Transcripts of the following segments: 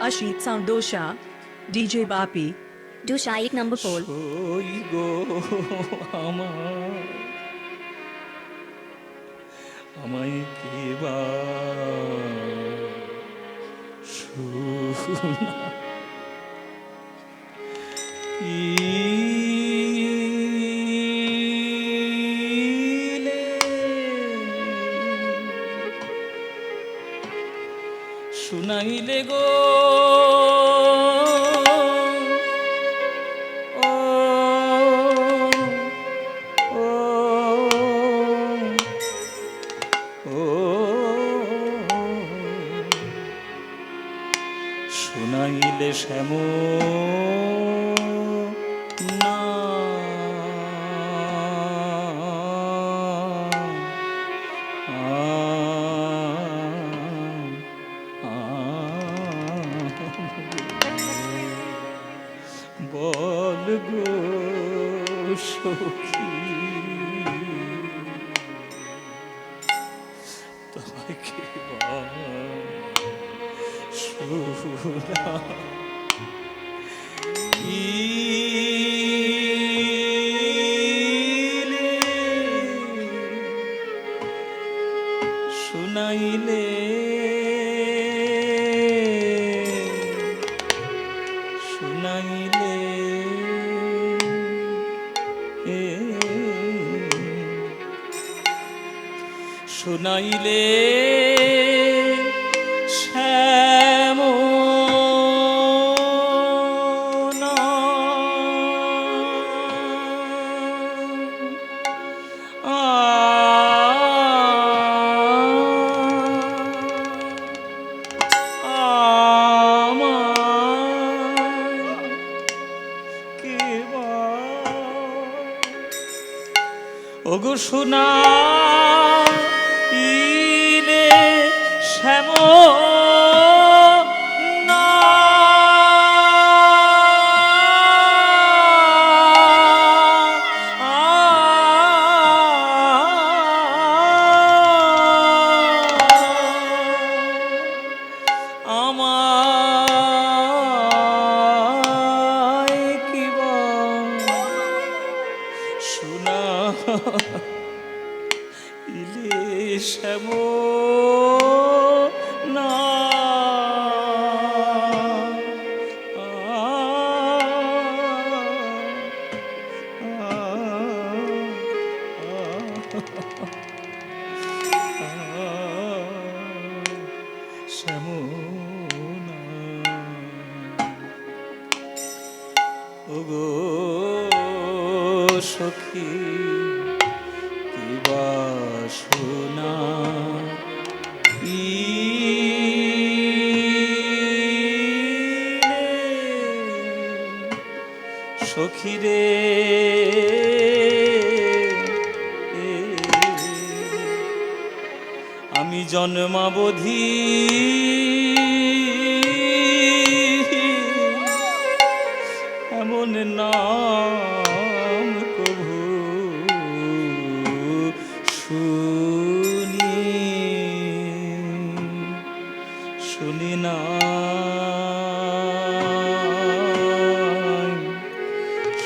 Ashit Sound Dosha, DJ Bapi, Dusha 8 number 4. সই গো আমার আমায় কেবা শোনা ইলে শুনাইলে গো শুনাইলে শ্যাম না বল গো সখী তোমায় কে শোনা ইলে শুনাইলে শুনাইলে শুনাইলে শ্যাম না ওগো শোনা ইলে শ্যাম না আমায় কিবা শোনা ইলে শ্যাম না শ্যাম না ওগো সখী কিবা শোনা সখী রে আমি জন্মাবধি এমন নাম কভু শুনি শুনি না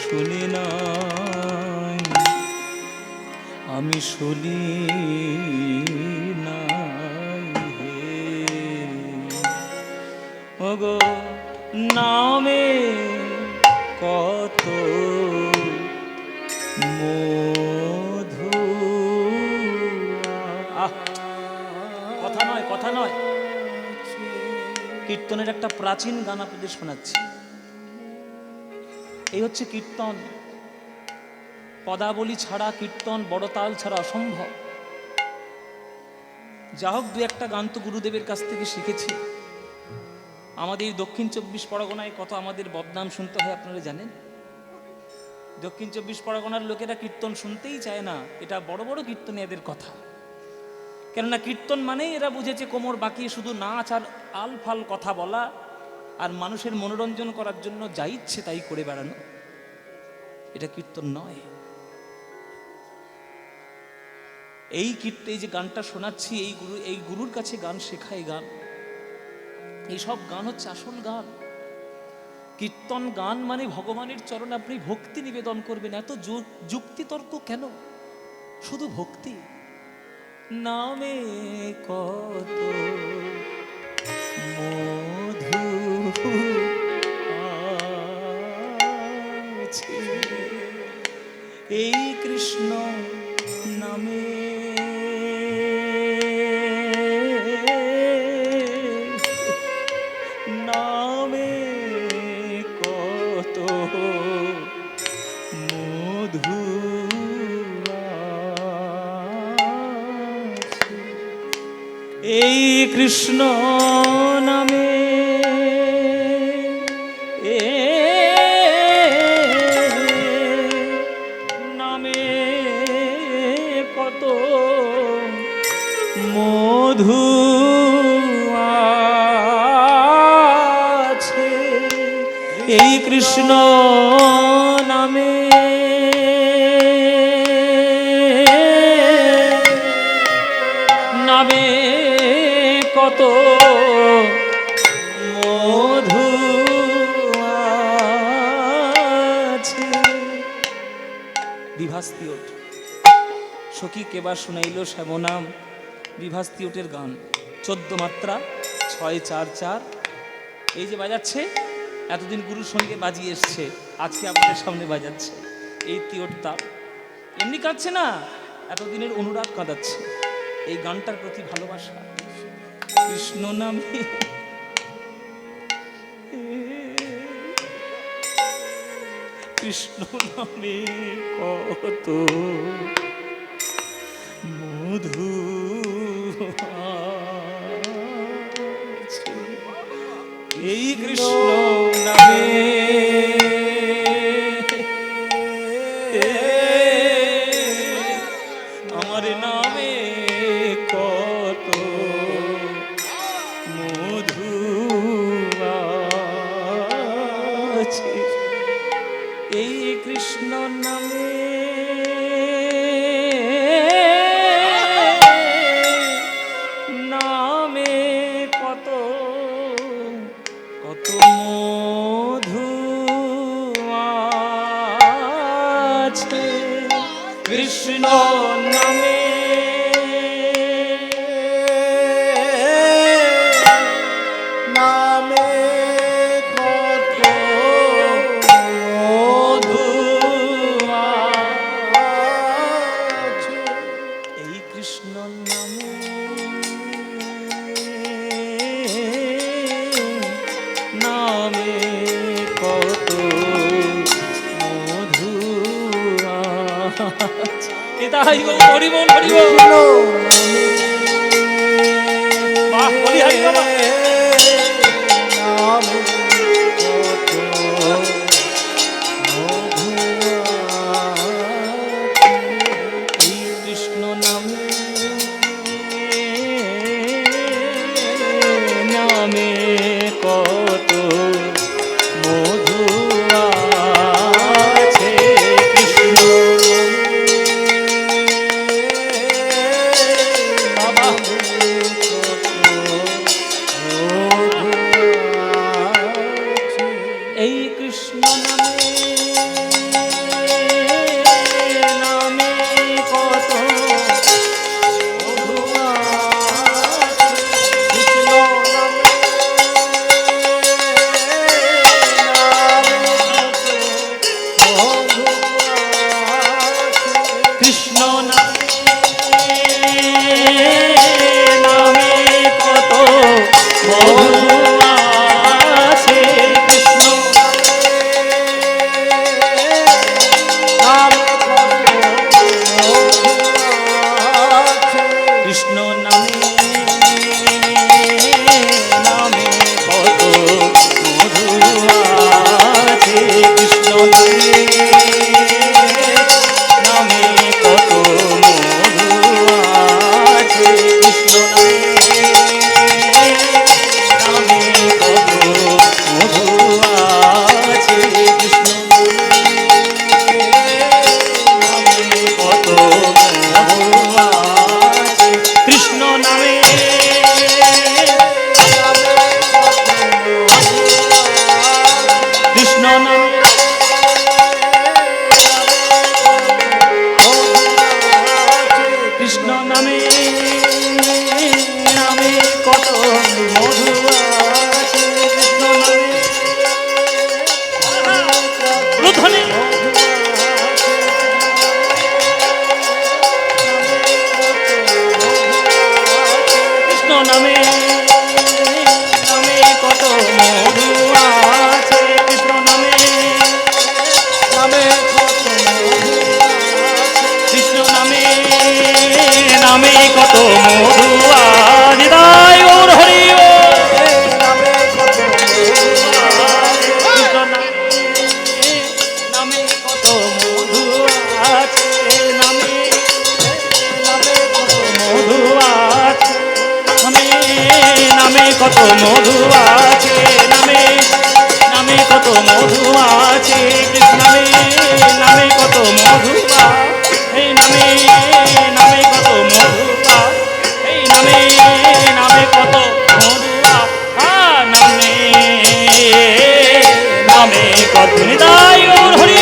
শুনি না আমি শুনি নাই হে ওগো নামে কত মধু কথা নয় কথা নয় কীর্তনের একটা প্রাচীন গান আপনাদের শোনাচ্ছি এই হচ্ছে কীর্তন পদাবলী ছাড়া কীর্তন বড় তাল ছাড়া অসম্ভব যা হোক দু একটা গান তো গুরুদেবের কাছ থেকে শিখেছি আমাদের দক্ষিণ 24 পরগনায় কত আমাদের বদনাম শুনতে হয় আপনারা জানেন দক্ষিণ 24 পরগনার লোকেরা কীর্তন শুনতেই চায় না এটা বড় বড় কীর্তনীয়দের কথা কেননা কীর্তন মানেই এরা বুঝেছে কোমর বাঁকিয়ে শুধু নাচ আর আলফাল কথা বলা আর মানুষের মনোরঞ্জন করার জন্য যা ইচ্ছে তাই করে বেড়ানো এটা কীর্তন নয় এই যে গানটা শোনাচ্ছি এই গুরুর কাছে গান শেখায় গান এইসব গান হচ্ছে আসল গান। কীর্তন গান মানে ভগবানের চরণে আপনি ভক্তি নিবেদন করবেন। এত যুক্তিতর্ক কেন? শুধু ভক্তি। নামে কত মধু আছে, এই কৃষ্ণ নামে নামে কত মধু আছে, এই কৃষ্ণ নামে নামে কত মধু আছে, এই কৃষ্ণ নামে নামে কত মধু আছে। বিভাস্তিওট সখী কেবার শুনাইল শ্যামনাম, বিভাস্তিওটের গান 14 মাত্রা 6-4-4। এই যে বাজাচ্ছে, এতদিন গুরুর সঙ্গে বাজিয়ে এসছে, আজকে আপনাদের সামনে বাজাচ্ছে এই তিওট তাল। এমনি কাঁদছে না, এতদিনের অনুরাগ কাঁদাচ্ছে। এই গানটার প্রতি ভালোবাসা। কৃষ্ণ নামে কৃষ্ণ নামে কত মধু আছে, এই কৃষ্ণ নামে আমার নামে কত মধু আছে, এই কৃষ্ণ নামে নামে কত কত মধু আছে, কৃষ্ণ নামে নামে কত মধু আছে, এই কৃষ্ণ নামে নামে কত মধু আছে। এটাই গো হরিবল হরিবল। বাহ, হরি হরি বাবা। নামে কত মধু আছে, এই কৃষ্ণ নামে নামে কত মধু আছে, কৃষ্ণ বাবা। কত মধু আছে নামে, নামে কত মধু আছে কৃষ্ণ নামে কত মধু এই নামে, নামে কত মধু এই নামে, নামে কত মধু নামে, নামে কত নিতাই গৌর হরি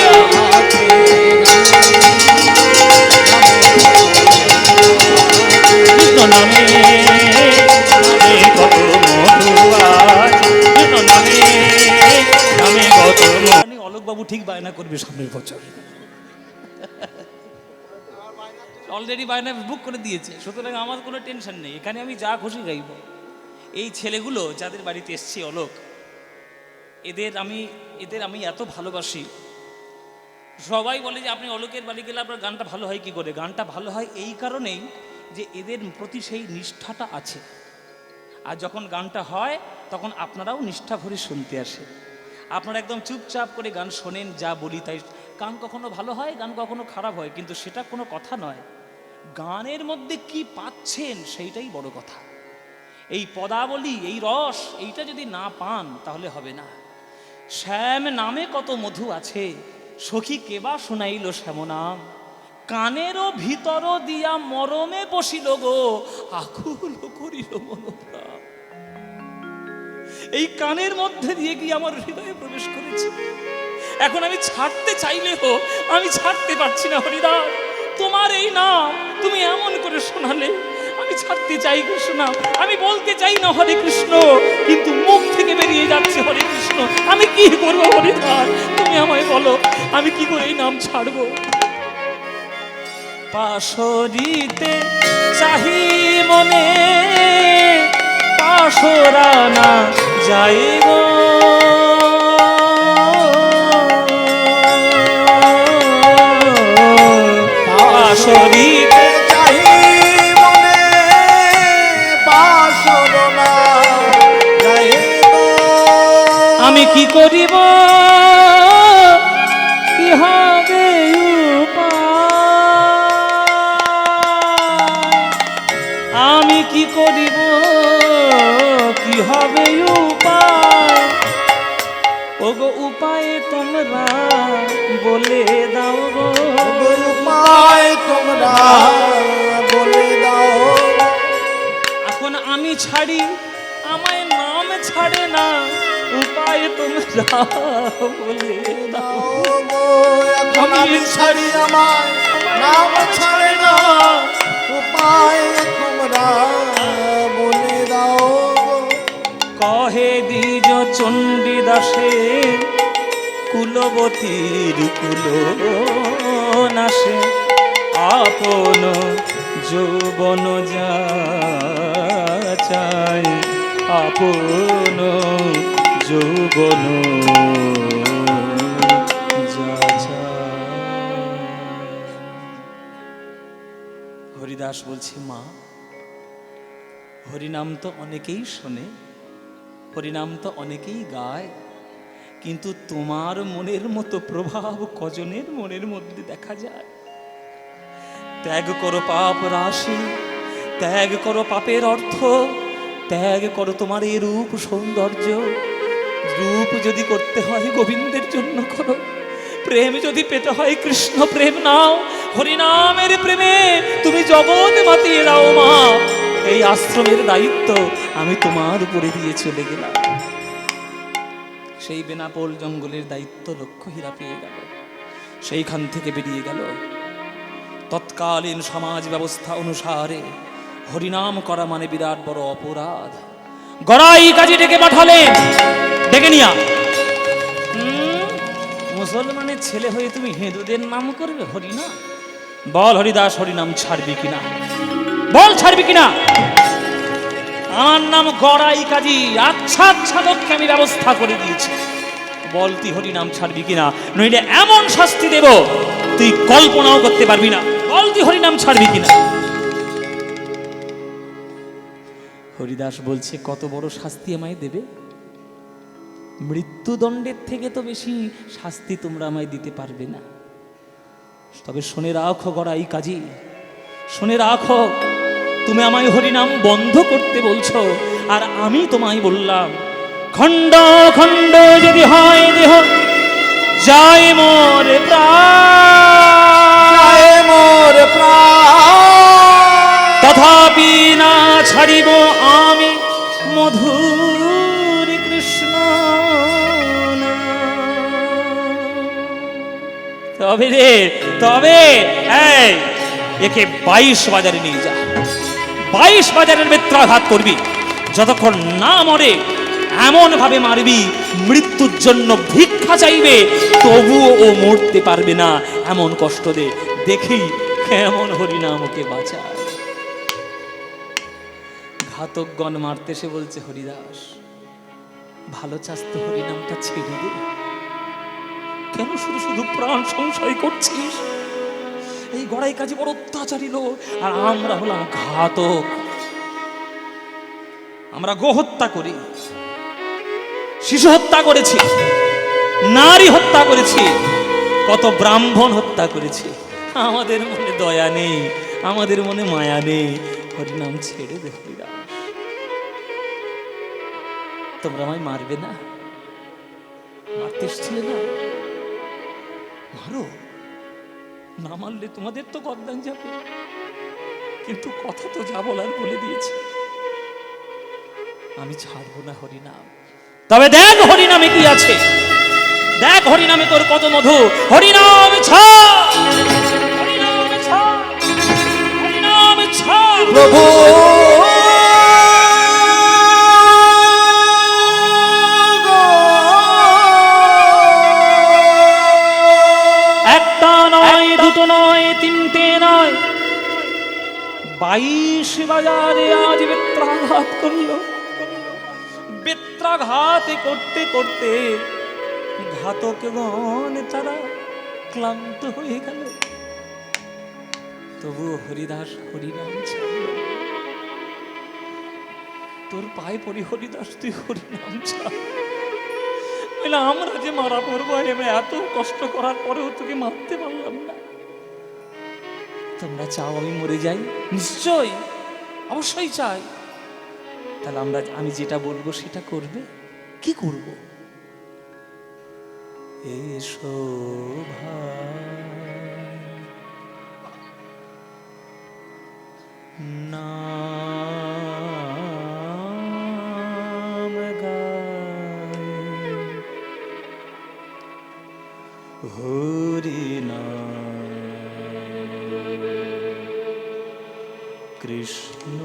কৃষ্ণ নামে, নামে কত মধু আছে কৃষ্ণ নামে, নামে কত মধু। অলোকবাবু ঠিক বায়না করবে সামনের বছর, অলরেডি বায়না বুক করে দিয়েছে, সুতরাং আমার কোনো টেনশন নেই, এখানে আমি যা খুশি গাইব। এই ছেলেগুলো যাদের বাড়িতে এসছি অলোক, এদের আমি এত ভালোবাসি। সবাই বলে যে আপনি অলোকের বাড়ি গেলে আপনার গানটা ভালো হয় কি করে? গানটা ভালো হয় এই কারণেই যে এদের প্রতি সেই নিষ্ঠাটা আছে, আর যখন গানটা হয় তখন আপনারাও নিষ্ঠা ভরে শুনতে আসে। আপনারা একদম চুপচাপ করে গান শোনেন, যা বলি তাই। গান কখনো ভালো হয়, গান কখনো খারাপ হয়, কিন্তু সেটা কোনো কথা নয়। গানের মধ্যে কি পাচ্ছেন সেইটাই বড় কথা। এই পদাবলী, এই রস, এইটা যদি না পান তাহলে হবে না। শ্যাম নামে কত মধু আছে, সখী কেবা শোনাইল শ্যাম নাম, কানেরও ভিতর দিয়া মরমে বসিল গো, আকুল করিল মনোপ্রাণ। এই কানের মধ্যে দিয়ে কি আমার হৃদয়ে প্রবেশ করেছে। এখন আমি ছাড়তে চাইলেও আমি ছাড়তে পারছি না। হরিদাস, তোমার এই নাম তুমি এমন করে শোনালে আমি ছাড়তে চাই কৃষ্ণ। আমি বলতে চাই না হরে কৃষ্ণ, কিন্তু মুখ থেকে বেরিয়ে যাচ্ছে হরে কৃষ্ণ। আমি কি করব হরিদাস, তুমি আমায় বলো আমি কি করে এই নাম ছাড়বো। পাশরিতে চাহি মনে পাশরা না যাই গো, পাশরিতে চাহি মনে পাশরা না যাই গো। আমি কি করিব কি হবে আমি কি করিব কি হবে উপায়, ওগো উপায় তোমরা বলে দাও গো, উপায় তোমরা বলে দাও। এখন আমি ছাড়ি আমায় নাম ছাড়ে না, উপায় তোমরা বলে দাও। এখন আমি ছাড়ি আমায় নাম ছাড়ে না, উপায় তোমরা বলে দাও। কহে দ্বিজ চণ্ডীদাসে কুলবতীর কুল নাশে, আপন যৌবন যা চাই, আপন যৌবন যা চাই। হরিদাস বলছে, মা হরিনাম তো অনেকেই শোনে, হরিনাম তো অনেকেই গায়, কিন্তু তোমার মনের মতো প্রভাব কজনের মনের মধ্যে দেখা যায়। ত্যাগ করো পাপ রাশি, ত্যাগ করো পাপের অর্থ, ত্যাগ করো তোমার এই রূপ সৌন্দর্য। রূপ যদি করতে হয় গোবিন্দের জন্য করো, প্রেম যদি পেতে হয় কৃষ্ণ প্রেম নাও, হরিনামের প্রেমে তুমি জগৎ মাতিয়ে দাও। মা এই আশ্রমের দায়িত্ব আমি তোমার উপরে দিয়ে চলে গেলাম। সেই বেনাপোল জঙ্গলের দায়িত্ব লক্ষ্যহীরা পেয়ে গেল, সেইখান থেকে বেরিয়ে গেল। তৎকালীন সমাজ ব্যবস্থা অনুসারে হরিনাম করা মানে বিরাট বড় অপরাধ। গড়াই কাজী ডেকে পাঠালেন, ডেকে নিয়া মুসলমানের ছেলে হয়ে তুমি হিন্দুদের নাম করবে হরিনাম? বল হরিদাস, হরিনাম ছাড়বি কিনা? বল ছাড়বি কিনা? আমার নাম গড়াই কাজী, আচ্ছা আচ্ছা লোককে আমি ব্যবস্থা করে দিয়েছি। বল তুই হরিনাম ছাড়বি কিনা, নইলে এমন শাস্তি দেব তুই কল্পনাও করতে পারবি না। বল তুই হরিনাম ছাড়বি কিনা? হরিদাস বলছে, কত বড় শাস্তি আমায় দেবে? মৃত্যুদণ্ডের থেকে তো বেশি শাস্তি তোমরা আমায় দিতে পারবে না। তবে শুনে রাখো গড়াই কাজী, শুনে রাখো, তুমি আমায় হরিনাম বন্ধ করতে বলছো, আর আমি তোমায় বললাম, খণ্ড খণ্ড যদি হয় দেহ, যায় মোর প্রাণ, যায় মোর প্রাণ, তথাপি না ছাড়িব আমি মধুর কৃষ্ণ নাম। তবে রে, তবে এই একে 22 বাজারে নিয়ে যা, 22 বাজারের বেত্রাঘাত করবি, যতক্ষণ না মরে এমন ভাবে মারবি মৃত্যুর জন্য ভিক্ষা চাইবে, তবুও ও মরতে পারবে না, এমন কষ্ট দে, দেখি কেমন হরিনাম ওকে বাঁচায়। ঘাতকগণ মারতে সে বলছে, হরিদাস ভালো চাস তো হরিনামটা ছেড়ে দে, কেন শুধু শুধু প্রাণ সংশয় করছিস? এই গড়াই কাজে বড় অত্যাচারী লোক, আর আমরা হলাম ঘাতক। আমরা গোহত্যা করি, শিশু হত্যা করেছি, নারী হত্যা করেছি, কত ব্রাহ্মণ হত্যা করেছি। আমাদের মনে দয়া নেই, আমাদের মনে মায়া নেই। হরিনাম ছেড়ে দে হরিদাস, তোমরা আমায় মারবে না, মারতে এসছিলে না, মারো না, মারলে তোমাদের তো বদনাম যাবে, কিন্তু কথা তো যা বলার বলে দিয়েছি, আমি ছাড়বো না হরিনাম। তবে দেখ হরিনামে কি আছে, দেখ হরিনামে তোর কত মধু। হরিনাম ছাড়, হরিনাম ছাড়, হরিনাম ছাড়। প্রভু একটা নয়, দুটো নয়, তিনটে নয়, 22 বাজারে আজ বেত্রাঘাত করলো। বেত্রাঘাত করতে করতে ঘাতকগণ তারা ক্লান্ত হয়ে গেল, তবু হরিদাস হরিনাম ছাড়ল। তোর পায়ে পড়ি হরিদাস, তুই হরিনাম ছাড়। আমরা যে মারা পড়বো, আমি এত কষ্ট করার পরেও তোকে মারতে পারলাম না। তোমরা চাও আমি মরে যাই? নিশ্চয়, অবশ্যই চাই। তাহলে আমি যেটা বলবো সেটা করবে। কি করব? এসো ভাই নাম গাই, হরি নাম কৃষ্ণ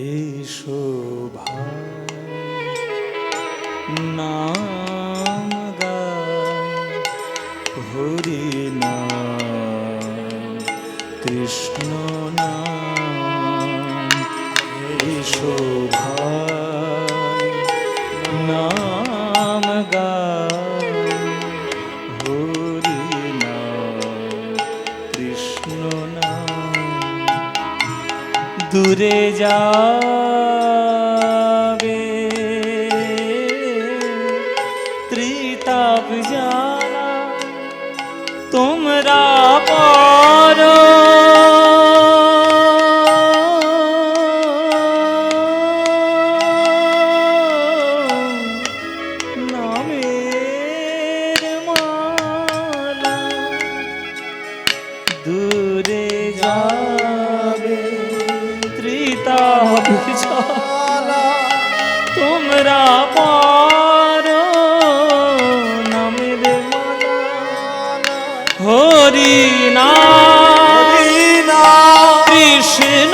এসো ভাই নাম গাই, হরি নাম কৃষ্ণ নাম। এসো ভাই নাম গাই, হরি নাম কৃষ্ণ নাম। দূরে যাবে ত্রিতাপ জ্বালা, তোমরা পারো নামের মালা। দূরে যাবে ত্রিতাপ জ্বালা, তোমরা পারো নামের মালা। হরি নাম, কৃষ্ণ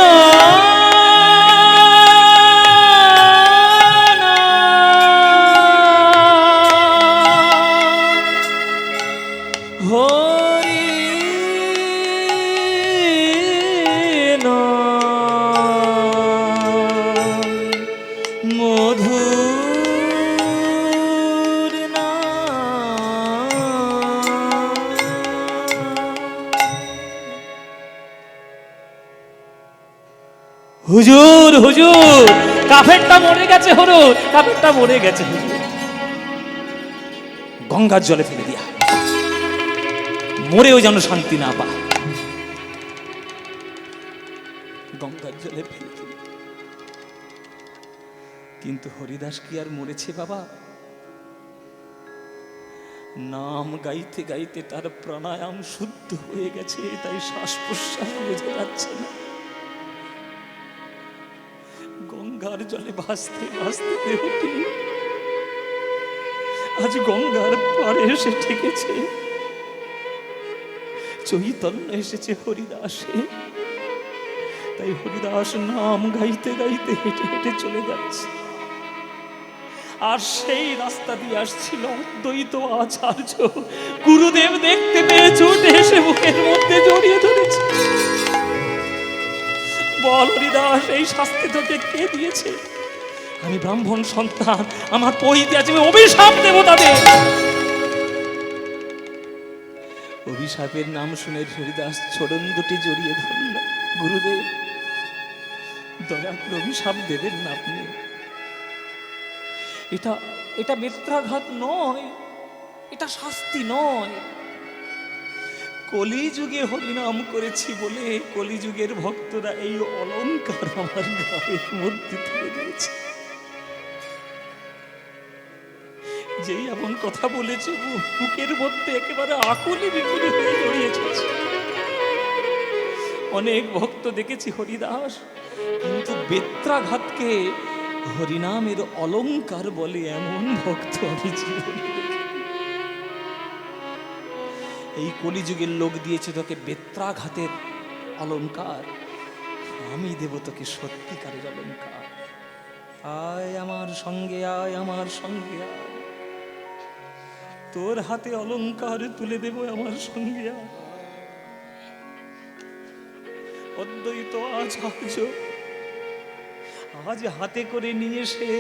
হুজুর হুজুর কাফেরটা মরে গেছে, হরুর কাফেরটা মরে গেছে, হুজুর গঙ্গার জলে ফেলে দিয়া, মরেও যেন শান্তি না পায়, গঙ্গার জলে ফেলে দিল। কিন্তু হরিদাস কি আর মরেছে বাবা? নাম গাইতে গাইতে তার প্রাণায়াম শুদ্ধ হয়ে গেছে, তাই শ্বাস প্রশ্বাস বোঝা যাচ্ছে না। গঙ্গার জলে ভাসতে ভাসতে দেহটি আজ গঙ্গার পাড়ে এসে ঠেকেছে। চৈতন্য এসেছে হরিদাসে, তাই হরিদাস নাম গাইতে গাইতে হেঁটে হেঁটে চলে যাচ্ছে। আর সেই রাস্তা দিয়ে আসছিল অদ্বৈত আচার্য। গুরুদেব দেখতে পেয়ে ছুটে এসে বুকের মধ্যে জড়িয়ে ধরেছে। বল হরিদাস, এই শাস্তি তোকে কে দিয়েছে? আমি ব্রাহ্মণ সন্তান, আমার পৈতে আছে, আমি অভিশাপ দেব তাদের। অভিশাপের নাম শুনে হরিদাস চরণ দুটি জড়িয়ে ধরল। গুরুদেব, দয়া করে অভিশাপ দেবেন না আপনি। এটা বেত্রাঘাত নয়, এটা শাস্তি নয়। কলিযুগে হরিনাম করেছি বলে কলিযুগের ভক্তরা এই অলংকার আমার গায়ের মধ্যে তুলে দিয়েছে। যেই এমন কথা বলেছে, বুকের মধ্যে একেবারে আকুলি বিকুলি হয়ে জড়িয়েছে। অনেক ভক্ত দেখেছি হরিদাস, কিন্তু বেত্রাঘাতকে হরিনামের অলংকার বলে এমন ভক্ত আমি জীবনে দেখিনি। এই কলিযুগের লোক দিয়েছে তোকে বেত্রাঘাতের অলংকার, আমি দেব তোকে সত্যিকারের অলংকার। আয় আমার সঙ্গে, আয় আমার সঙ্গে আয়, তোর হাতে অলংকার তুলে দেব আমার সঙ্গে আয়। অদ্বৈত আচার্য আজ হাতে করে নিয়ে এসে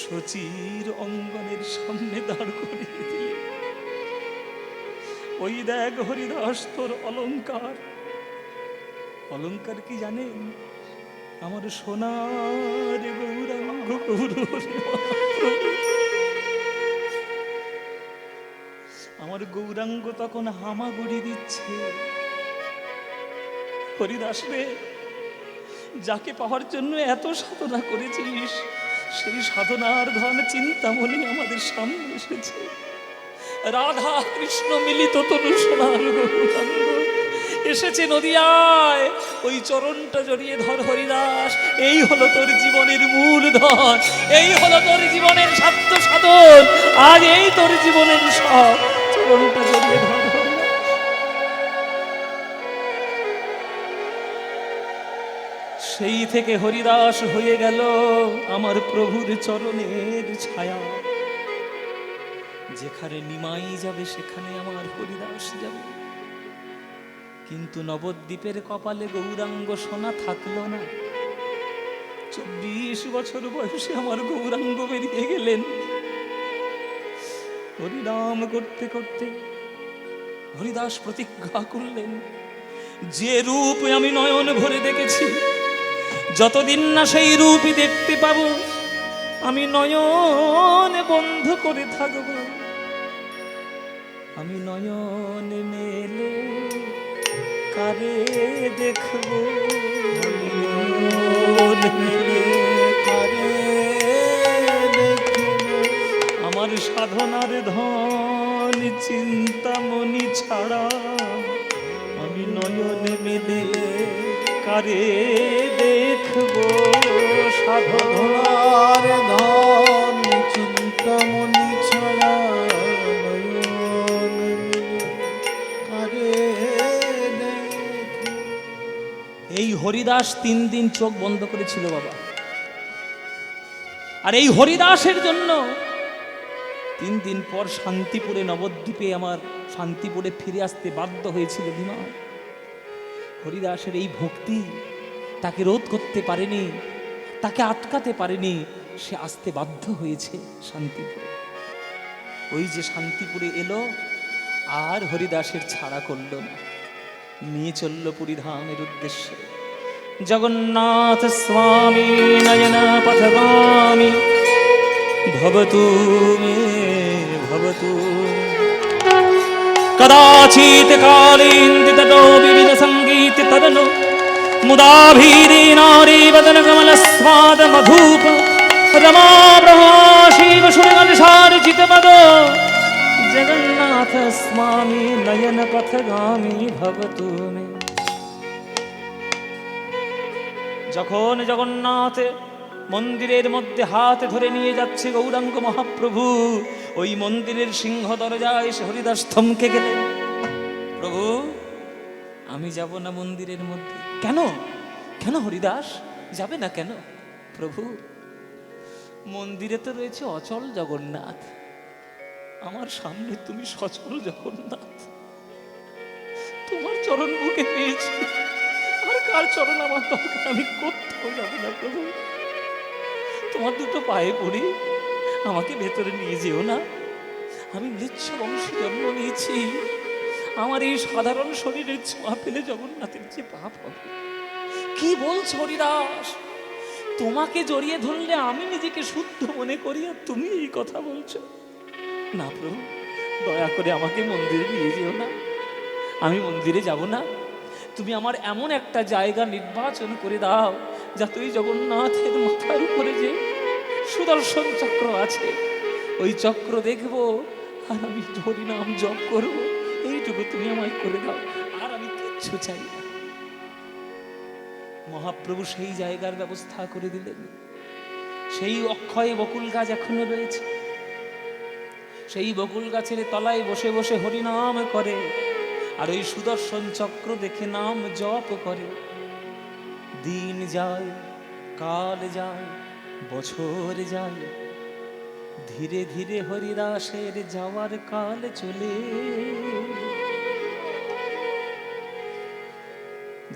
শচীর অঙ্গনের সামনে দাঁড় করিয়ে দিলে। ওই দেখ হরিদাস, তোর অলংকার। অলংকার কি জানেন? আমার সোনার গৌরাঙ্গ গৌর, আমার গৌরাঙ্গ তখন হামাগুড়ি দিচ্ছে। হরিদাস রে, যাকে পাওয়ার জন্য এত সাধনা করেছিস, সেই সাধনার ধন চিন্তামণি আমাদের সামনে এসেছে। রাধা কৃষ্ণ মিলিত তনু সোনার গৌরাঙ্গ এসেছে নদিয়ায়। ওই চরণটা জড়িয়ে ধর হরিদাস। এই হলো তোর জীবনের মূল ধন, এই হলো তোর জীবনের সাধ্য সাধন। আজ এই তোর জীবনের সব, চরণটা জড়িয়ে ধর। সেই থেকে হরিদাস হয়ে গেল আমার প্রভুর চরণের ছায়া। যেখানে নিমাই যাবে সেখানে আমার হরিদাস যাবে। কিন্তু নবদ্বীপের কপালে গৌরাঙ্গ সোনা থাকলো না। 24 বছর বয়সে আমার গৌরাঙ্গ বেরিয়ে গেলেন। হরিনাম করতে করতে হরিদাস প্রতিজ্ঞা করলেন, যে রূপ আমি নয়ন ভরে দেখেছি, যতদিন না সেই রূপই দেখতে পাবো, আমি নয়ন বন্ধ করে থাকব। আমি নয়ন মেলে কারে দেখব, আমার সাধনার ধন চিন্তামণি ছাড়া আমি নয়ন মেলে কারে দেখব। সাধনার ধন চিন্তামণি ছাড়া নয়ন কারে দেখব। হরিদাস 3 দিন চোখ বন্ধ করেছিল বাবা। আর এই হরিদাসের জন্য 3 দিন পর শান্তিপুরে নবদ্বীপে আমার শান্তিপুরে ফিরে আসতে বাধ্য হয়েছিল বিমা। হরিদাসের এই ভক্তি তাকে রোধ করতে পারেনি, তাকে আটকাতে পারেনি, সে আসতে বাধ্য হয়েছে শান্তিপুরে। ওই যে শান্তিপুরে এলো, আর হরিদাসের ছাড়া করল না, নিয়ে চলল পুরীধামের উদ্দেশ্যে। জগন্নাথ স্বামী নয়ন পথগামী ভবতু মে ভবতু। কদাচিৎ কালীন্দিতটো বিবিধ সঙ্গীত তদনো মুদাভীরি নারী বদন কমল স্বাদ মধুপ রমা ব্রহ্মা শিব সুরগণসার চিতপদ। জগন্নাথ স্বামী নয়ন পথগামী ভবতু মে। যখন জগন্নাথ মন্দিরের মধ্যে হাত ধরে নিয়ে যাচ্ছে গৌরাঙ্গ মহাপ্রভু, ওই মন্দিরের সিংহ দরজায় এসে হরিদাস থমকে গেলেন। প্রভু, আমি যাব না মন্দিরের মধ্যে। কেন? কেন হরিদাস যাবে না কেন? প্রভু, মন্দিরে তো রয়েছে অচল জগন্নাথ, আমার সামনে তুমি সচল জগন্নাথ। তোমার চরণ বুকে পেয়েছি, আর কার চরণ আমার দরকার? আমি কোথাও যাব না প্রভু, তোমার দুটো পায়ে পড়ি, আমাকে ভেতরে নিয়ে যেও না। আমি মৃচ্ছ বংশে জন্ম নিয়েছি, আমার এই সাধারণ শরীরের ছোঁয়া পেলে জগন্নাথের যে পাপ হবে। কি বলছো হরিদাস? তোমাকে জড়িয়ে ধরলে আমি নিজেকে শুদ্ধ মনে করি, আর তুমি এই কথা বলছো? না প্রভু, দয়া করে আমাকে মন্দিরে নিয়ে যেও না, আমি মন্দিরে যাব না। তুমি আমার এমন একটা জায়গা নির্বাচন করে দাও, যাতে ওই জগন্নাথের মাথার উপরে যে সুদর্শন চক্র আছে, ওই চক্র দেখব, আর আমি হরিনাম জপ করব। এইটুকু তুমি আমায় করে দাও, আর আমি কিচ্ছু চাই না। মহাপ্রভু সেই জায়গার ব্যবস্থা করে দিলেন। সেই অক্ষয় বকুল গাছ এখনো রয়েছে, সেই বকুল গাছের তলায় বসে বসে হরিনাম করে, আর ওই সুদর্শন চক্র দেখে নাম জপ করে। দিন যায়, কাল যায়, বছর যায়, ধীরে ধীরে হরিদাসের যাওয়ার কাল চলে।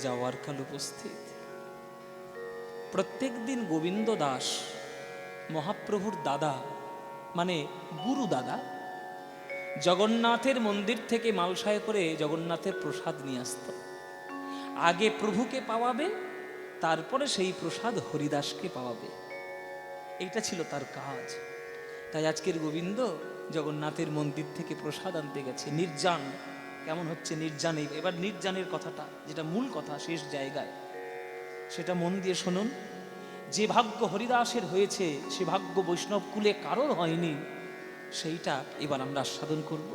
যাওয়ার কাল উপস্থিত। প্রত্যেক দিন গোবিন্দ দাস, মহাপ্রভুর দাদা মানে গুরু দাদা, জগন্নাথের মন্দির থেকে মালসায় করে জগন্নাথের প্রসাদ নিয়ে আসত। আগে প্রভুকে পাওয়াবে, তারপরে সেই প্রসাদ হরিদাসকে পাওয়াবে, এইটা ছিল তার কাজ। তাই আজকের গোবিন্দ জগন্নাথের মন্দির থেকে প্রসাদ আনতে গেছে। নির্জান কেমন হচ্ছে? নির্জানে, এবার নির্জানের কথাটা, যেটা মূল কথা, শেষ জায়গায়, সেটা মন দিয়ে শুনুন। যে ভাগ্য হরিদাসের হয়েছে, সে ভাগ্য বৈষ্ণব কুলে কারোর হয়নি, সেইটা এবার আমরা আস্বাদন করব।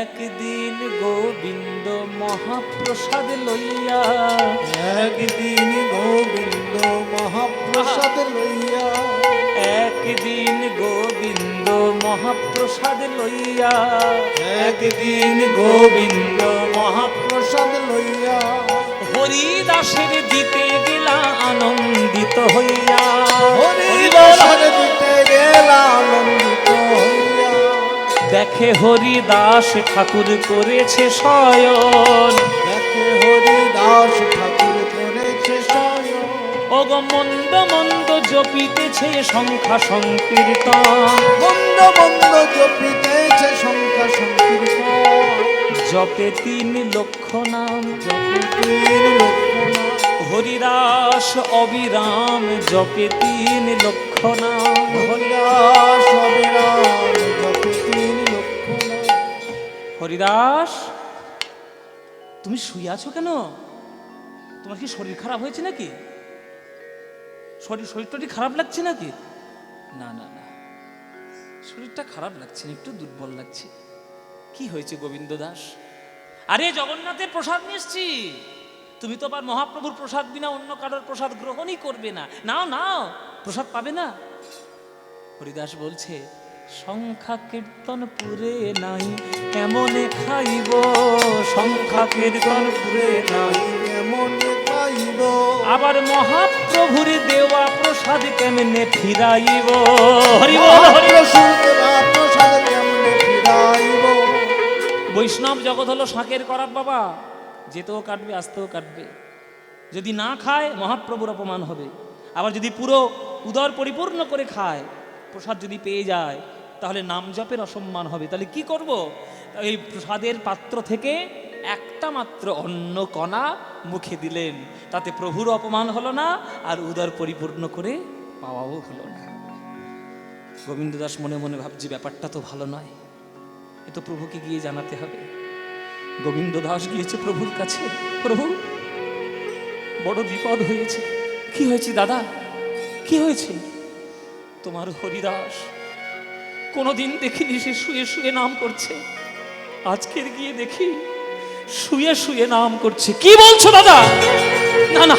একদিন গোবিন্দ মহাপ্রসাদ লইয়া, একদিন গোবিন্দ মহাপ্রসাদ লইয়া, একদিন গোবিন্দ মহাপ্রসাদ লইয়া, একদিন গোবিন্দ মহাপ্রসাদ লইয়া, হরিদাসের দিতে গেলা আনন্দিত হইয়া। হরিদাসের দিতে গেলা আনন্দিত হইয়া, দেখে হরিদাস ঠাকুর করেছে শয়ন, দেখে হরিদাস ঠাকুর করেছে শয়ন, ওগো মন্দ মন্দ জপিতেছে সংখ্যা সংকীর্তন, মন্দ মন্দ জপিতেছে সংখ্যা সংকীর্তন, জপে 3 লক্ষ নাম, জপে 3 লক্ষ নাম, হরিদাস অবিরাম জপে 3 লক্ষ নাম। হরিদাস অবিরাম জপে 3 লক্ষ নাম। হরিদাস, তুমি শুয়ে আছো কেন? তোমার কি শরীর খারাপ হয়েছে নাকি? শরীরটা খারাপ লাগছে নাকি? না না না, শরীরটা খারাপ লাগছে না, একটু দুর্বল লাগছে। কি হয়েছে গোবিন্দ দাস? আরে জগন্নাথের প্রসাদ নিয়ে এসছি, তুমি তো আবার মহাপ্রভুর প্রসাদ বিনা অন্য কারোর প্রসাদ গ্রহণই করবে না। নাও নাও, প্রসাদ পাবে না। হরিদাস বলছে, সংখ্যা কীর্তন পুরে নাই কেমনে খাইব, সংখ্যা কীর্তন পুরে নাই কেমন খাইব, হইব। আবার মহাপ্রভুর দেওয়া প্রসাদ কেমনে ফিরাইব। হরি বল, হরি বল। প্রসাদ কেমনে ফিরাইব। বৈষ্ণব জগৎ হলো শাঁখের করাব বাবা, যেতেও কাটবে আসতেও কাটবে। যদি না খায় মহাপ্রভুর অপমান হবে, আবার যদি পুরো উদর পরিপূর্ণ করে খায়, প্রসাদ যদি পেয়ে যায়, তাহলে নাম জপের অসম্মান হবে। তাহলে কি করব? এই প্রসাদের পাত্র থেকে একটা মাত্র অন্ন কণা মুখে দিলেন, তাতে প্রভুর অপমান হলো না, আর উদর পরিপূর্ণ করে পাওয়াও হলো না। গোবিন্দ দাস মনে মনে ভাবছে ব্যাপারটা তো ভালো নয়, এ তো প্রভুকে গিয়ে জানাতে হবে। গোবিন্দ দাস গিয়েছে প্রভুর কাছে, প্রভু বড় বিপদ হয়েছে। কি হয়েছে দাদা, কি হয়েছে? তোমার হরিদাস কোনোদিন দেখিনি সে শুয়ে শুয়ে নাম করছে, আজকের গিয়ে দেখি শুয়ে শুয়ে নাম করছে। কি বলছো দাদা? না না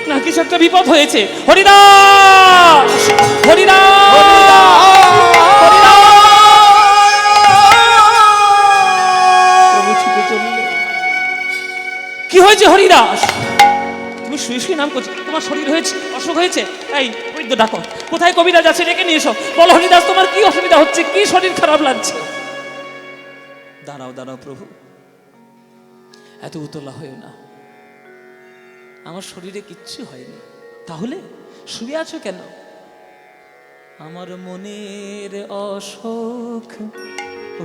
না, কিছু একটা বিপদ হয়েছে। হরিদাস, হরিদাস, প্রভু ছুটে চললে। কি হয়েছে হরিদাস? তুমি শুয়ে শুয়ে নাম করছো, তোমার শরীর হয়েছে, অসুখ হয়েছে? এই বৈদ্য ডাকো, কোথায় কবিরাজ আছে ডেকে নিয়ে এসো। বলো হরিদাস তোমার কি অসুবিধা হচ্ছে, কি শরীর খারাপ লাগছে? দাঁড়াও দাঁড়াও প্রভু, এত উতলা হয়েও না, আমার শরীরে কিচ্ছু হয়নি। তাহলে শুয়ে আছো কেন? আমার মনের অসুখ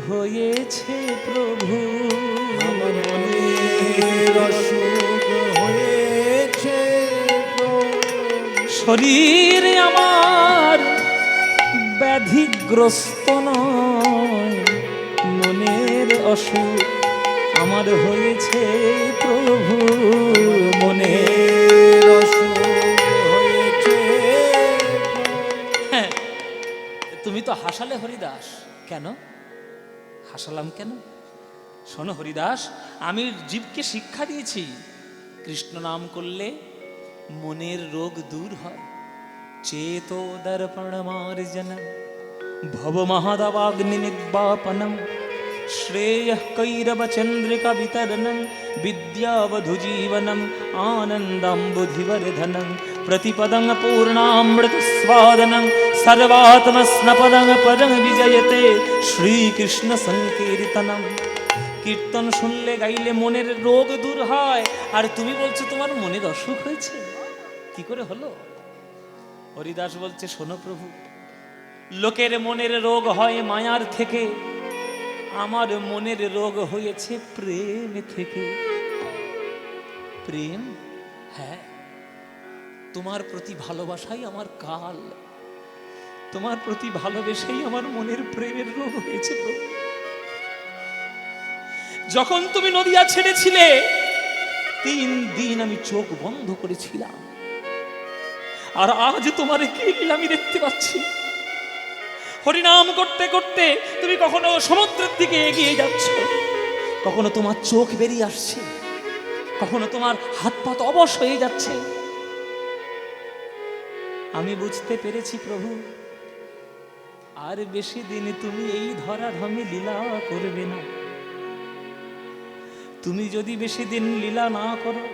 হয়েছে প্রভু, আমার মনের অসুখ হয়েছে প্রভু। শরীর আমার ব্যাধিগ্রস্ত নয়, মনের অসুখ আমার হয়েছে প্রভু, মনের অসুখ হয়েছে। হ্যাঁ, তুমি তো হাসালে হরিদাস, কেন হাসালাম কেন? শোনো হরিদাস, আমি জীবকে শিক্ষা দিয়েছি, কৃষ্ণ নাম করলে মনের রোগ দূর হয়। চেতো দর্পণ মার্জনম ভব মহাদবাগ্নি নির্বাপনম শ্রেয় কৈরব চন্দ্রিকা বিতরণম বিদ্যাবধু জীবনম আনন্দাম্বুধিবর্ধনম প্রতিপদং পূর্ণামৃত স্বাদনম সর্বাত্মস্নপদং পদং বিজয়তে শ্রীকৃষ্ণ সংকীর্তনম। কীর্তন শুনলে গাইলে মনের রোগ দূর হয়, আর তুমি বলছো তোমার মনের অসুখ হয়েছে, কি করে হলো? হরিদাস বলছে শোনো প্রভু, লোকের মনের রোগ হয় মায়ার থেকে, আমার মনের রোগ হয়েছে প্রেম থেকে। প্রেম? হ্যাঁ, তোমার প্রতি ভালোবাসাই আমার কাল, তোমার প্রতি ভালোবেসেই আমার মনের প্রেমের রোগ হয়েছে প্রভু। যখন তুমি নদিয়া ছেড়েছিলে 3 দিন আমি চোখ বন্ধ করেছিলাম, আর আজ তোমার কি লীলা আমি দেখতে পাচ্ছি। হরিনাম করতে করতে তুমি কখনো সমুদ্রের দিকে এগিয়ে যাচ্ছ, কখনো তোমার চোখ বেরিয়ে আসছে, কখনো তোমার হাত পা অবশ হয়ে যাচ্ছে। আমি বুঝতে পেরেছি প্রভু, আর বেশি দিন তুমি এই ধরাধামে লীলা করবে না। তুমি যদি বেশি দিন লীলা না করো,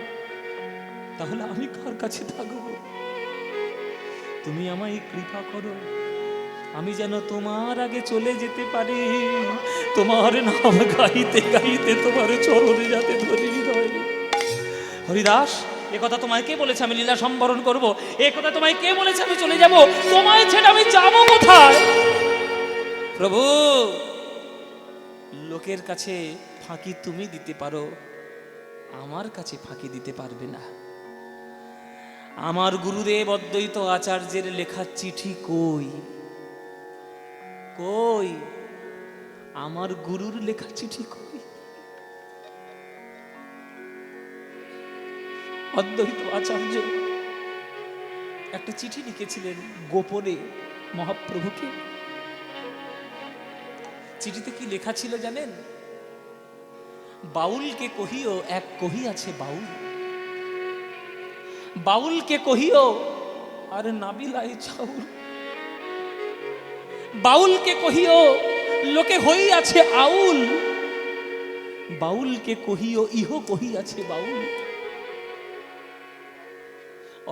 তাহলে আমি কার কাছে থাকবো? তুমি আমায় কৃপা করো, আমি যেন তোমার আগে চলে যেতে পারি, তোমার নাম গাইতে গাইতে তোমার চরণে যাতে ধরে হৃদয়। হরিদাস, এ কথা তোমায় কে বলেছে আমি লীলা সম্বরণ করব? এ কথা তোমায় কে বলেছে আমি চলে যাব? তোমায় ছেড়ে আমি যাব কোথায়? প্রভু, লোকের কাছে ফাঁকি তুমি দিতে পারো, আমার কাছে ফাঁকি দিতে পারবে না। আমার গুরুদেব অদ্বৈত আচার্যের লেখা চিঠি কই? কই আমার গুরুর লেখা চিঠি কই? অদ্বৈত আচার্য একটা চিঠি লিখেছিলেন গোপনে মহাপ্রভুকে। চিঠিতে কি লেখা ছিল জানেন? বাউলকে কহিও এক কহিয়াছে বাউল, বাউলকে কহিও আর নাবিলাই চাউল, বাউলকে কহিও লোকে হইয়াছে আউল, বাউলকে কহিও ইহ কহিয়াছে বাউল।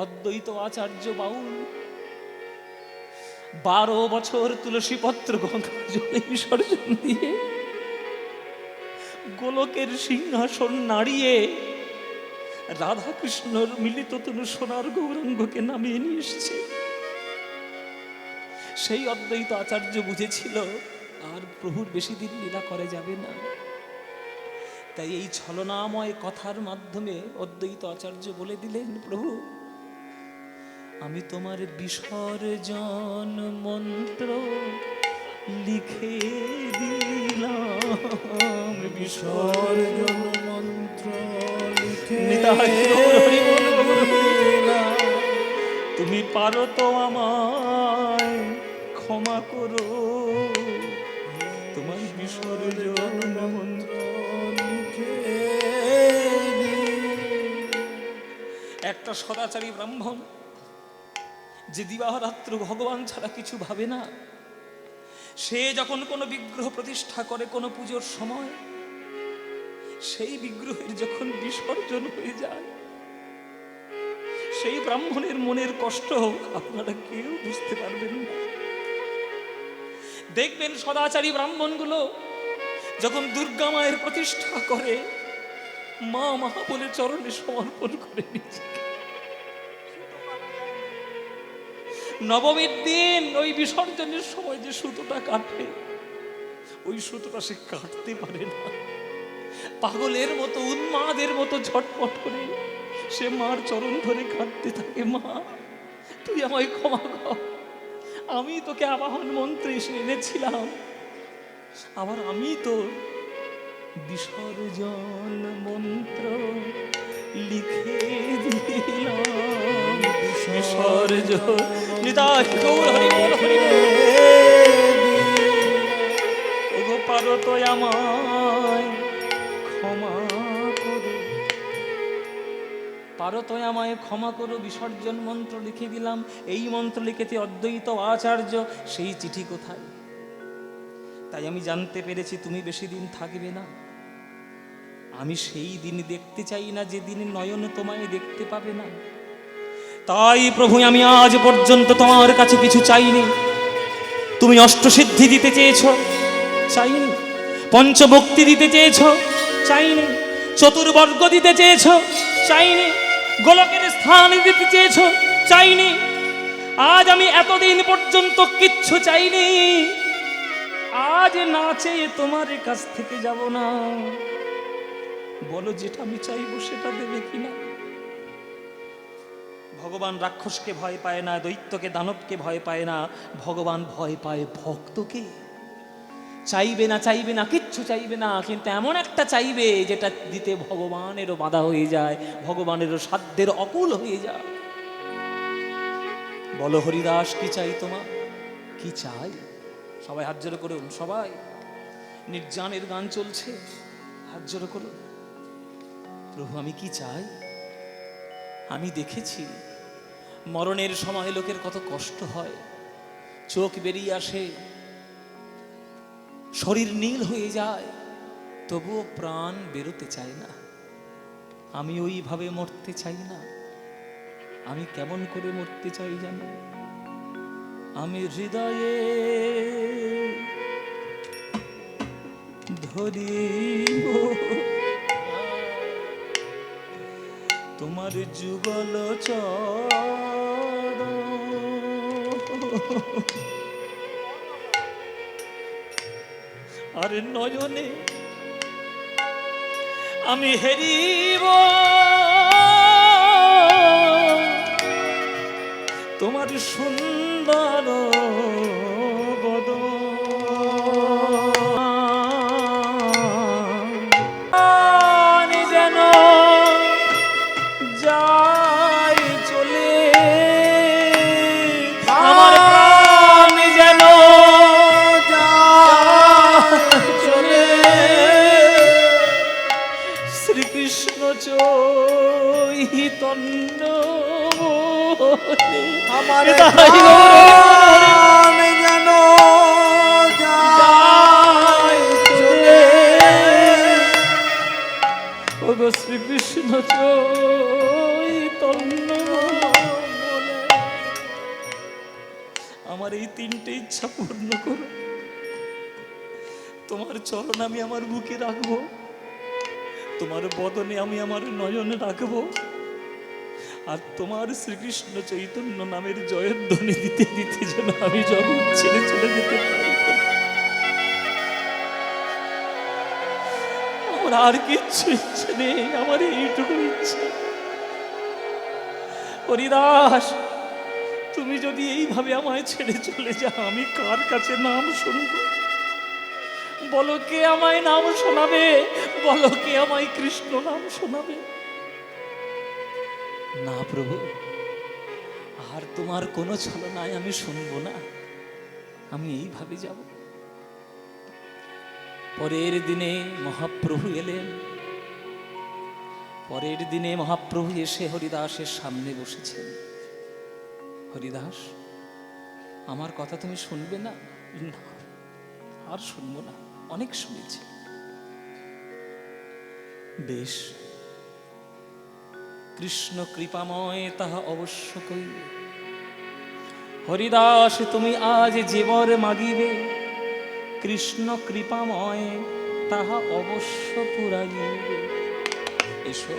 অদ্বৈত আচার্য বাউল 12 বছর তুলসী পত্র গঙ্গা জলে বিসর্জন দিয়ে গোলকের সিংহাসন নাড়িয়ে রাধা কৃষ্ণর মিলিত তনু সোনার গৌরাঙ্গকে নামিয়ে নিয়ে এসেছে। সেই অদ্বৈত আচার্য বুঝেছিল আর প্রভুর বেশি দিন লীলা করে যাবে না। তাই এই ছলনাময় কথার মাধ্যমে অদ্বৈত আচার্য বলে দিলেন, প্রভু আমি তোমার বিসর্জন মন্ত্র লিখে দিলাম, বিসর্জন মন্ত্র লিখে দিলাম। তুমি পারো তো আমায় ক্ষমা করো, তোমার বিসর্জন মন্ত্র লিখে একটা সদাচারী ব্রাহ্মণ যে দিবারাত্র ভগবান ছাড়া কিছু ভাবে না, সে যখন কোনো বিগ্রহ প্রতিষ্ঠা করে কোনো পুজোর সময়, সেই বিগ্রহের যখন বিসর্জন হয়ে যায়, সেই ব্রাহ্মণের মনের কষ্ট আপনারা কেউ বুঝতে পারবেন না। দেখবেন সদাচারী ব্রাহ্মণগুলো যখন দুর্গা মায়ের প্রতিষ্ঠা করে, মা মহা বলে চরণে সমর্পণ করে নিজেকে। নবমীর দিন ওই বিসর্জনের সময় যে সুতোটা কাটে, ওই সুতোটা সে কাটতে পারে না। পাগলের মতো উন্মাদের মতো ঝটপট করে সে মার চরণ ধরে কাঁদতে থাকে, মা তুই আমায় ক্ষমা কর, আমি তোকে আবাহন মন্ত্রে এসে এনেছিলাম, আবার আমি তো বিসর্জন মন্ত্র লিখে দিলাম। বিসর্জন নিতাই গৌর হরি বল হরি বল। ওগো পারো তো আমায় ক্ষমা করো, পারো তো আমায় ক্ষমা করো, বিসর্জন মন্ত্র লিখে দিলাম। এই মন্ত্র লিখেছে অদ্বৈত আচার্য, সেই চিঠি কোথায়? তাই আমি জানতে পেরেছি তুমি বেশি দিন থাকবে না। আমি সেই দিন দেখতে চাই না যেদিন নয়ন তোমায় দেখতে পাবে না। তাই প্রভু আমি আজ পর্যন্ত তোমার কাছে কিছু চাইনি। তুমি অষ্টসিদ্ধি দিতে চেয়েছ, চাইনি। পঞ্চভক্তি দিতে চেয়েছ, চাইনি। চতুর্বর্গ দিতে চেয়েছ, চাইনি। গোলকের স্থান দিতে চেয়েছ, চাইনি। আজ আমি এতদিন পর্যন্ত কিচ্ছু চাইনি। আজ না চেয়ে তোমার কাছ থেকে যাব না। বলো যেটা আমি চাইবো সেটা দেবে কিনা? ভগবান রাক্ষসকে ভয় পায় না, দৈত্যকে দানবকে ভয় পায় না, ভগবান ভয় পায় ভক্তকে। চাইবে না, চাইবে না, কিচ্ছু চাইবে না, কিন্তু এমন একটা চাইবে যেটা দিতে ভগবানেরও বাধা হয়ে যায়, ভগবানেরও সাধ্যের অকুল হয়ে যায়। বলো হরিদাস কি চাই তোমার? কি চাই? সবাই হাত জোড়ো করুন। সবাই নির্জানের গান চলছে, হাত জোড়ো করুন। প্রভু আমি কি চাই? আমি দেখেছি মরণের সময় লোকের কত কষ্ট হয়, চোখ বেরিয়ে আসে, শরীর নীল হয়ে যায়, তবুও প্রাণ বেরোতে চায় না। আমি ওইভাবে মরতে চাই না। আমি কেমন করে মরতে চাই জানো? আমি হৃদয়ে ধরিব তোমার যুগল চরণ, আর নয়নে আমি হেরিব তোমার সুন্দর বদন। যেন যাই চলে আমার প্রাণ, যেন যাই চলে শ্রীকৃষ্ণ চৈতন্য আমার তাই প্রাণ যেন যায় চলে। ওগো শ্রীকৃষ্ণ চৈতন্য আমার এই তিনটে ইচ্ছা পূর্ণ করো। তোমার চরণ আমি আমার বুকে রাখবো, তোমার বদনে আমি আমার নয়ন রাখবো, আর তোমার শ্রীকৃষ্ণ চৈতন্য নামের জয়ধ্বনি দিতে দিতে যেন আমি জগৎ ছেড়ে চলে যেতে পারি। আমার আর কিচ্ছু ইচ্ছে নেই, আমার এইটুকু ইচ্ছে। হরিদাস, তুমি যদি এইভাবে আমায় ছেড়ে চলে যাও, আমি কার কাছে নাম শুনবো? বলো কে আমায় নাম শোনাবে? বলো কে আমায় কৃষ্ণ নাম শোনাবে? না প্রভু, আর তোমার কোনো ছলনায় আমি শুনবো না, আমি এইভাবে যাব। পরের দিনে মহাপ্রভু এলেন। পরের দিনে মহাপ্রভু এসে হরিদাসের সামনে বসেছেন। হরিদাস, আমার কথা তুমি শুনবে না? না, আর শুনবো না, অনেক শুনেছি। বেশ, কৃষ্ণ কৃপাময় তাহা অবশ্য কইবে। হরিদাস, তুমি আজ জীবর মাগিবে, কৃষ্ণ কৃপাময় তাহা অবশ্য পুরাইবে। এসো,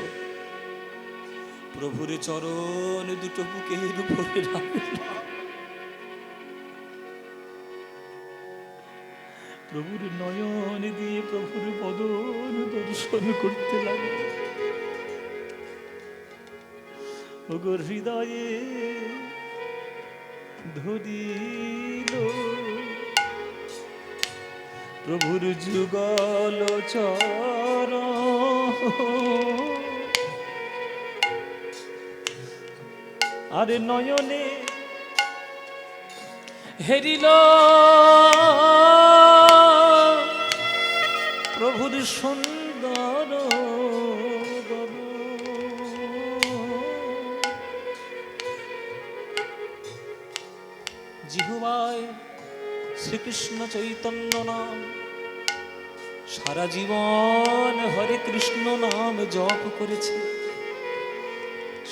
প্রভুর চরণ দুটো বুকের উপরে রাখলাম, প্রভুর নয়ন দিয়ে প্রভুর বদন দর্শন করতে লাগলো। ওগো হৃদয়ে ধরিল প্রভুর যুগল চরণ, আরে নয়নে হেরিল প্রভুর সুন্দর গণ। জিহ্বায় শ্রীকৃষ্ণ চৈতন্য নাম, সারা জীবন হরে কৃষ্ণ নাম জপ করেছে।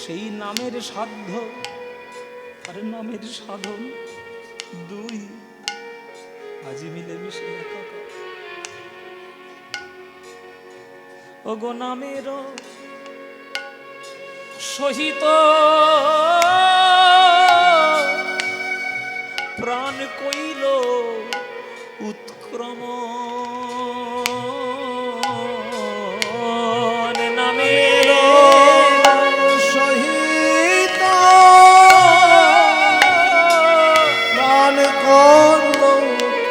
সেই নামের সাধ্য আর নামের সাধন দুই আজি মিলেমিশে একাকার। ওগো নামের সহিত প্রাণ কইল উৎক্রমণ, নামের সহিত প্রাণ করল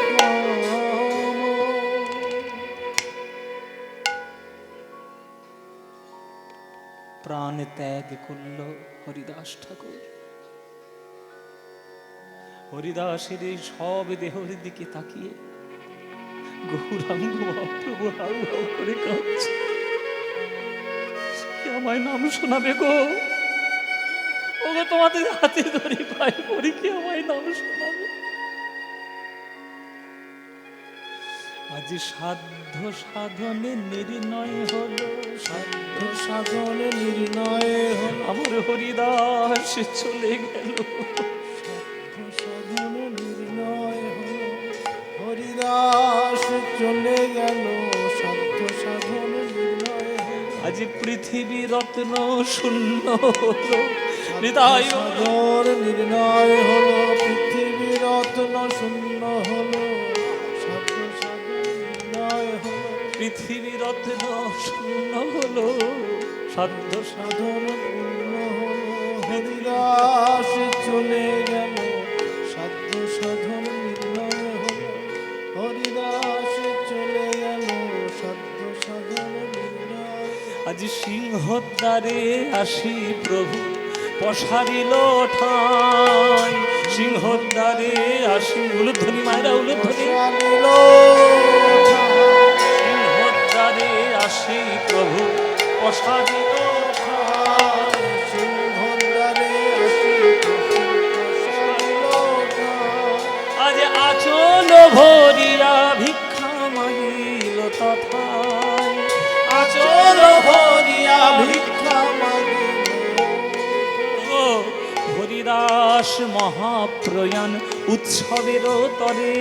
উৎক্রমণ। প্রাণ ত্যাগ করল হরিদাস ঠাকুর। হরিদাসের এই সব দেহের দিকে তাকিয়ে গৌরাঙ্গ মহাপ্রভু হাউ হাউ করে কাঁদছে। কে আমায় নাম শোনাবে গো? ওগো, তোমাদের হাতে ধরে পায়ে পড়ি, কে আমায় নাম শোনাবে? আজ সাধ্য সাধনে নির্ণয় হলো, সাধ্য সাধনে নির্ণয় হল, আমার হরিদাস চলে গেল। সাধনে নির্ণয় হল, হরিদাস চলে গেল। সাধ্য সাধনে নির্ণয় হল, আজ পৃথিবী রত্ন শূন্য হলো। হৃদয় সাধন নির্ণয় হল, পৃথিবী রত্ন শূন্য হল। সাধ্য সাধন নির্ণয় হল, পৃথিবী রত্ন শূন্য হলো, সাধ্য সাধন পূর্ণ হল। হরিদাস চলে গেল, সাধ্য সাধন নির্ণয় হল। হরিদাস চলে গেল, সাধ্য সাধন নির্ণয়। আজ সিংহদ্বারে আসি প্রভু পশারিল ঠাই। সিংহদ্বারে আসি, উলুধ্বনি মায়েরা উলুধ্বনি। সালিল সিংহদ্বারে আসি প্রভু পশারিল ঠাই। সিংহদ্বারে আসি সালিল আজ আচল ভরিয়া ভিক্ষা মাগিল তথায়। আচল ভরিয়া ভিক্ষা ভিক্ষা মাগিল। ও হরিদাস হরিদাস মহাপ্রয়াণ উৎসবের তরে।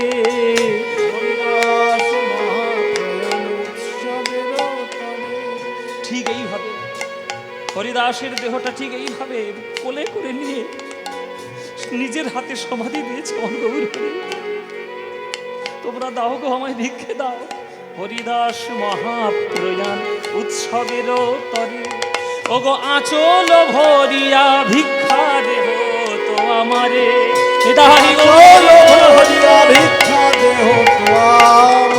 হরিদাস মহাপ্রয়াণ উৎসবের তরে। ঠিক এইভাবে হরিদাসের দেহটা ঠিক এইভাবে কোলে করে নিয়ে নিজের হাতে সমাধি দিয়েছে আমার গৌর হরি। তোমরা দাও গো আমায় ভিক্ষে দাও। হরিদাস মহাপ্রয়াণ উৎসবের তরে। ওগো আঁচল ভরিয়া ভিক্ষা দেহ তো আমারে। নিতাই গৌর হরিয়া ভিক্ষা দেহ তো আমার।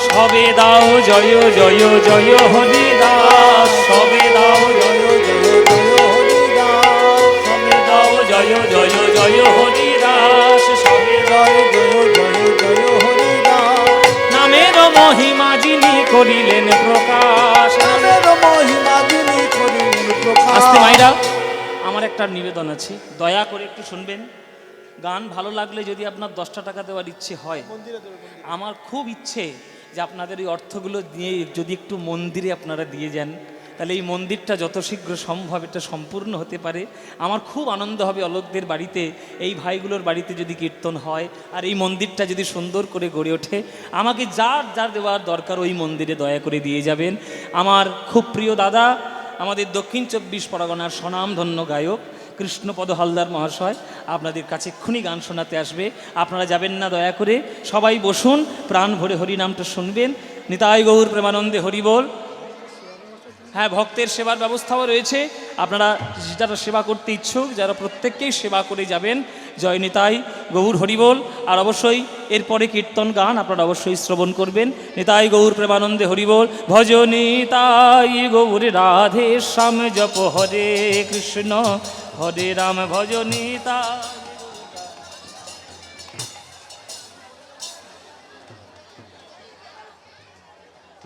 সবে দাও জয় জয় জয় হরিদাস। সবে দাও জয় জয় জয় হরিদাস। সবে দাও জয় জয় জয় হরিদাস। সবে জয় জয় জয় জয় হরিদাস। নামের মহিমা যিনি করিলেন প্রকাশ। নামের মহিমা যিনি করিলেন প্রকাশ। আস্তে মাইরা, আমার একটা নিবেদন আছে, দয়া করে একটু শুনবেন। গান ভালো লাগলে যদি আপনার 10টা টাকা দেওয়ার ইচ্ছে হয়, আমার খুব ইচ্ছে যে আপনাদের এই অর্থগুলো দিয়ে যদি একটু মন্দিরে আপনারা দিয়ে যান, তাহলে এই মন্দিরটা যত শীঘ্র সম্ভব এটা সম্পূর্ণ হতে পারে। আমার খুব আনন্দ হবে অলোকদের বাড়িতে, এই ভাইগুলোর বাড়িতে যদি কীর্তন হয় আর এই মন্দিরটা যদি সুন্দর করে গড়ে ওঠে। আমাকে যার যার দেওয়ার দরকার ওই মন্দিরে দয়া করে দিয়ে যাবেন। আমার খুব প্রিয় দাদা, আমাদের দক্ষিণ 24 পরগনার স্বনামধন্য গায়ক কৃষ্ণপদ হালদার মহাশয় আপনাদের কাছে এক্ষুনি গান শোনাতে আসবে। আপনারা যাবেন না, দয়া করে সবাই বসুন, প্রাণ ভরে হরিনামটা শুনবেন। নিতাই গৌর প্রেমানন্দে হরি বল। হ্যাঁ, ভক্তের সেবার ব্যবস্থাও রয়েছে। আপনারা যারা সেবা করতে ইচ্ছুক, যারা প্রত্যেককেই সেবা করে যাবেন। জয় নিতাই গৌর হরিবোল। আর অবশ্যই এরপরে কীর্তন গান আপনারা অবশ্যই শ্রবণ করবেন। নিতাই গৌর প্রেমানন্দে হরিবোল। ভজ নিতাই গৌর রাধে শ্যাম জপ হরে কৃষ্ণ হরে রাম। ভজ নিতাই।